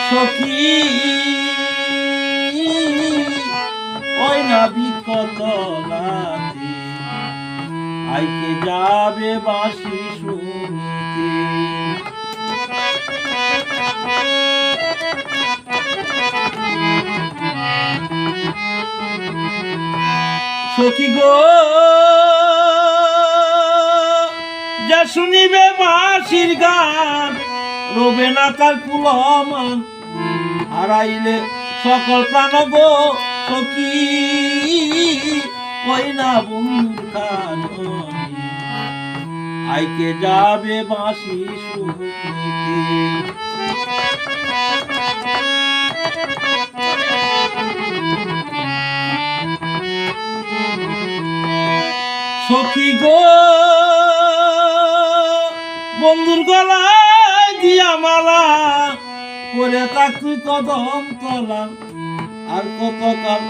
সখী ওই নাবিকতলাতে আইকে যাবে বাঁশি শুনিতে। সখী গো যা শুনিবে বাঁশির গান রবে না তার কুলমান, হারাইলে সকল প্রাণ গো সখী ওই না বন্ধুর কাননে আইকে যাবে বাঁশি শুনিতে। সখী গো বন্ধুর গলায় দিয়া মালা করে তাক তুই কদম তলা আর কত কাল